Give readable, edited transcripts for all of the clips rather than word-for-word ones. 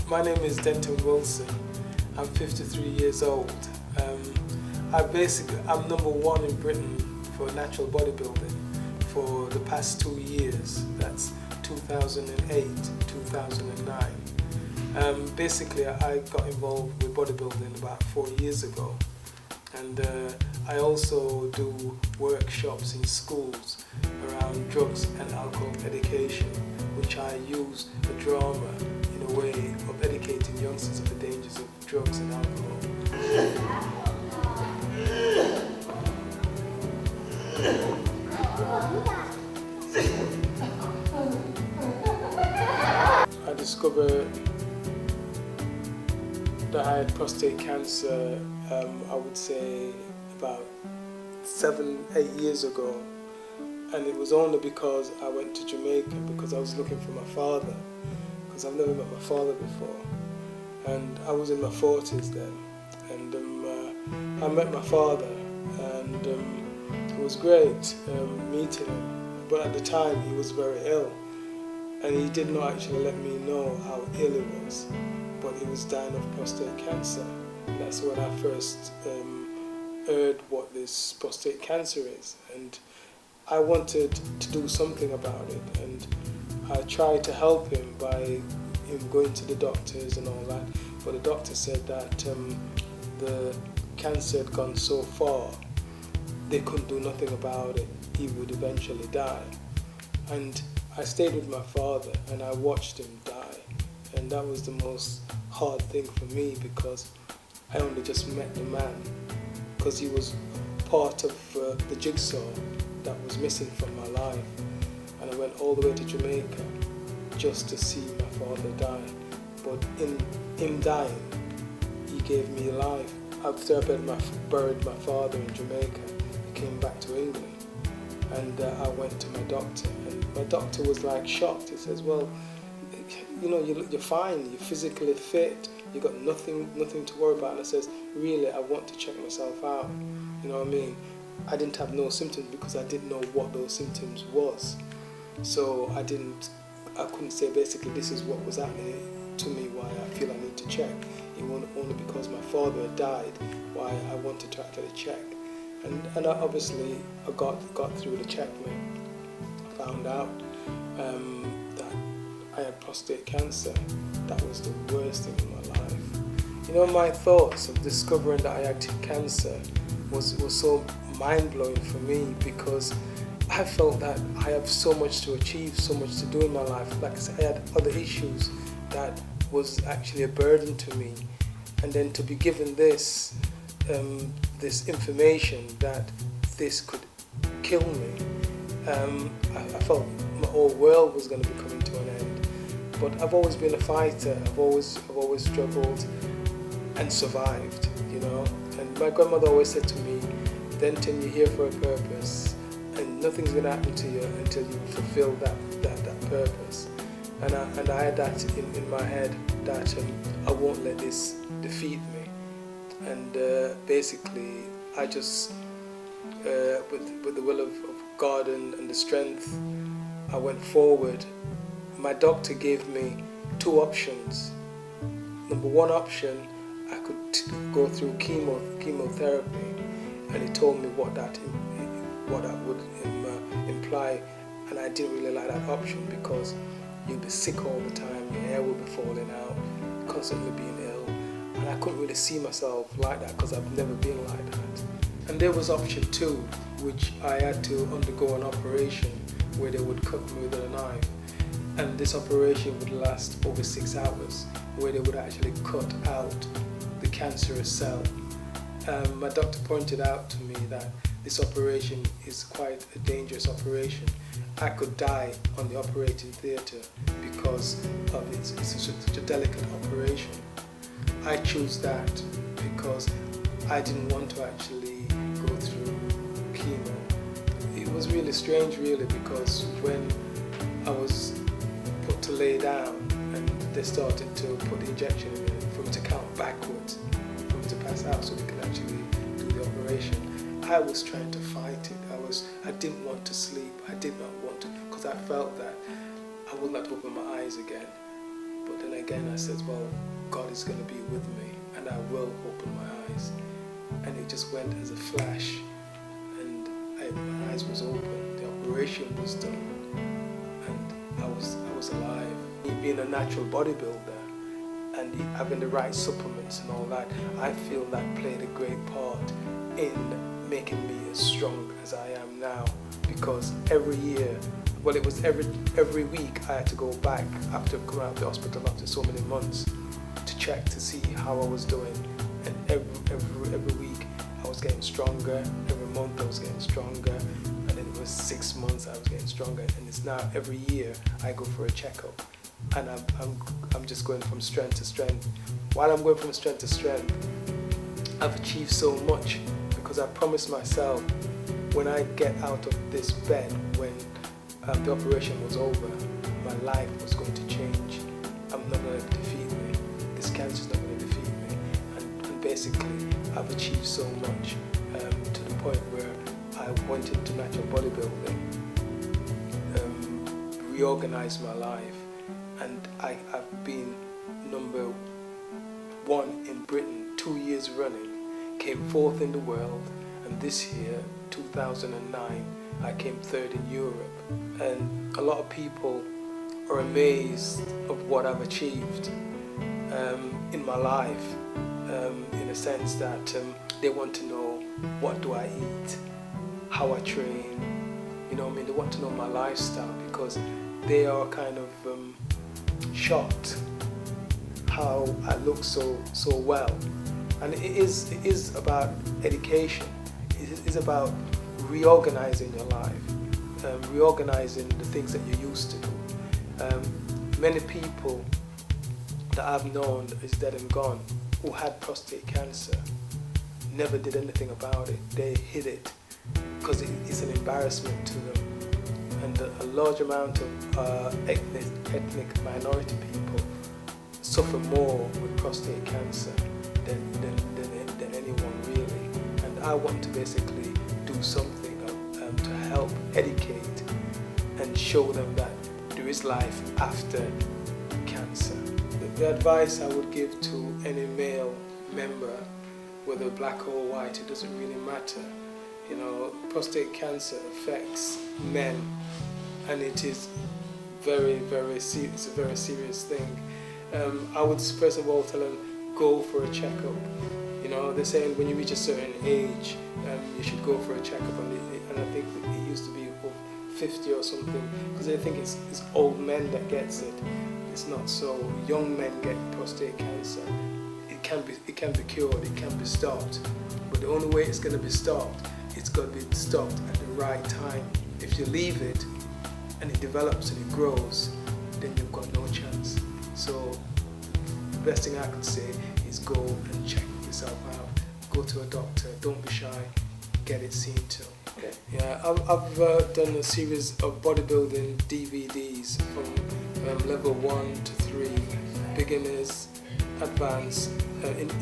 My name is Denton Wilson. I'm 53 years old. I'm number one in Britain for natural bodybuilding for the past 2 years. That's 2008, 2009. Basically, I got involved with bodybuilding about 4 years ago, and I also do workshops in schools around drugs and alcohol education, which I use the drama in a way of educating youngsters of the dangers of drugs and alcohol. I discovered that I had prostate cancer, I would say about 7-8 years ago, and it was only because I went to Jamaica because I was looking for my father, because I've never met my father before, and I was in my 40s then, and I met my father, and it was great meeting him, but at the time he was very ill, and he did not actually let me know how ill he was, but he was dying of prostate cancer. And that's when I first heard what this prostate cancer is, and I wanted to do something about it, and I tried to help him by him going to the doctors and all that, but the doctor said that the cancer had gone so far they couldn't do nothing about it. He would eventually die. And I stayed with my father and I watched him die, and that was the most hard thing for me because I only just met the man, because he was part of the jigsaw that was missing from my life, and I went all the way to Jamaica just to see my father die. But in him dying, he gave me life. After I buried my father in Jamaica, I came back to England, and I went to my doctor, and my doctor was like shocked. He says, well, you know, you're fine, you're physically fit, you got nothing to worry about. And I says, really, I want to check myself out. You know what I mean? I didn't have no symptoms because I didn't know what those symptoms was. So I couldn't say basically this is what was happening to me, why I feel I need to check. It wasn't only because my father had died why I wanted to actually check. And obviously I got through the checkmate. I found out that I had prostate cancer. That was the worst thing in my life. You know, my thoughts of discovering that I had cancer was so mind-blowing for me, because I felt that I have so much to achieve, so much to do in my life. Like I said, I had other issues that was actually a burden to me, and then to be given this this information that this could kill me, I felt my whole world was going to be coming to an end. But I've always been a fighter. I've always struggled and survived, you know. And my grandmother always said to me, Denton, you're here for a purpose, and nothing's going to happen to you until you fulfill that purpose. And I had that in my head, that I won't let this defeat me. And basically, I just, with the will of God and the strength, I went forward. My doctor gave me 2 options. Number 1 option, I could go through chemotherapy, and he told me what that would imply, and I didn't really like that option because you'd be sick all the time, your hair would be falling out, constantly being ill, and I couldn't really see myself like that because I've never been like that. And there was option 2, which I had to undergo an operation where they would cut me with a knife, and this operation would last over 6 hours, where they would actually cut out the cancerous cell. My doctor pointed out to me that this operation is quite a dangerous operation. I could die on the operating theatre because of it's such a delicate operation. I chose that because I didn't want to actually go through chemo. It was really strange, really, because when I was put to lay down and they started to put the injection in me for me to count backwards, for me to pass out so they could actually do the operation, I was trying to fight it. I didn't want to sleep. I did not want to, because I felt that I would not open my eyes again. But then again I said, well, God is going to be with me and I will open my eyes. And it just went as a flash, and my eyes was open, the operation was done, and I was alive. Being a natural bodybuilder and having the right supplements and all that, I feel that played a great part in making me as strong as I am now, because every year, well, it was every week I had to go back after coming out of the hospital after so many months to check to see how I was doing, and every week I was getting stronger, every month I was getting stronger, and then it was 6 months I was getting stronger, and it's now every year I go for a checkup, and I'm just going from strength to strength. While I'm going from strength to strength, I've achieved so much, because I promised myself when I get out of this bed, when the operation was over, my life was going to change. I'm not going to defeat me. This cancer is not going to defeat me. And basically, I've achieved so much to the point where I went into natural bodybuilding, reorganized my life, and I've been number 1 in Britain 2 years running, came 4th in the world, and this year, 2009, I came 3rd in Europe. And a lot of people are amazed of what I've achieved in my life, in a sense that they want to know what do I eat, how I train, you know what I mean? They want to know my lifestyle, because they are kind of shocked how I look so well. And it is about education. It is about reorganizing your life, reorganizing the things that you used to do. Many people that I've known is dead and gone who had prostate cancer never did anything about it. They hid it because it's an embarrassment to them. And a large amount of ethnic minority people suffer more with prostate cancer than anyone really. And I want to basically do something to help educate and show them that there is life after cancer. The advice I would give to any male member, whether black or white, it doesn't really matter. You know, prostate cancer affects men, and it is it's a very serious thing. I would first of all tell them, go for a checkup. You know, they're saying when you reach a certain age, you should go for a checkup, and I think it used to be 50 or something, because they think it's old men that gets it. It's not so. Young men get prostate cancer. It can be cured, it can be stopped, but the only way it's going to be stopped, it's got to be stopped at the right time. If you leave it and it develops and it grows, then you've got no chance. So the best thing I could say is go and check yourself out. Go to a doctor, don't be shy, get it seen to. Okay. Yeah, I've done a series of bodybuilding DVDs from level 1 to 3, beginners, advanced,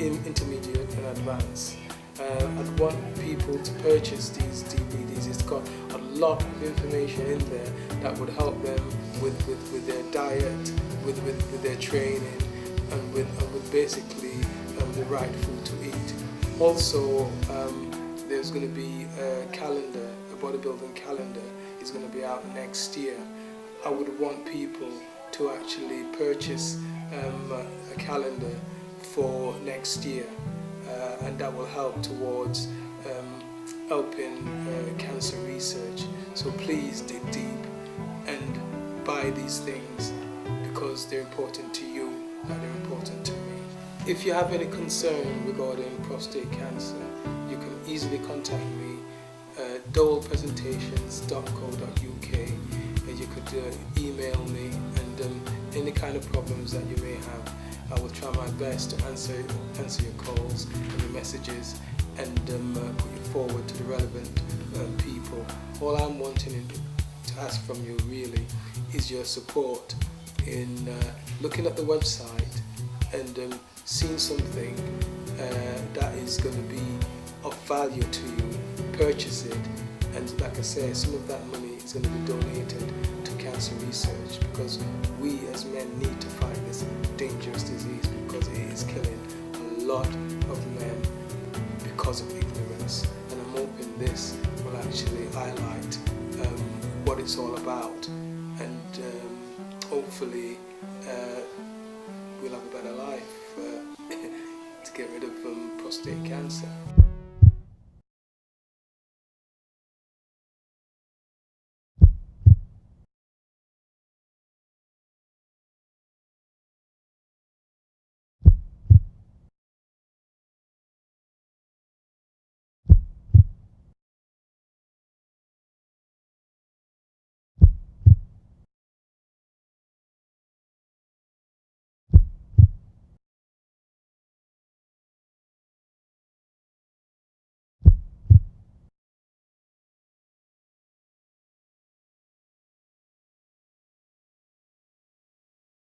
intermediate and advanced. I'd want people to purchase these DVDs. It's got a lot of information in there that would help them with their diet, with their training, and with basically the right food to eat. Also, there's going to be a calendar, a bodybuilding calendar is going to be out next year. I would want people to actually purchase a calendar for next year, and that will help towards helping cancer research. So please dig deep and buy these things, because they're important to you and they're important to me. If you have any concern regarding prostate cancer, you can easily contact me at dolepresentations.co.uk, and you could email me, and any kind of problems that you may have, I will try my best to answer your calls and your messages, and put you forward to the relevant people. All I'm wanting to ask from you really is your support in looking at the website and seeing something that is going to be of value to you. Purchase it, and like I say, some of that money is going to be donated to cancer research, because we as men need to fight this dangerous lot of men because of ignorance, and I'm hoping this will actually highlight what it's all about, and hopefully we'll have a better life to get rid of prostate cancer.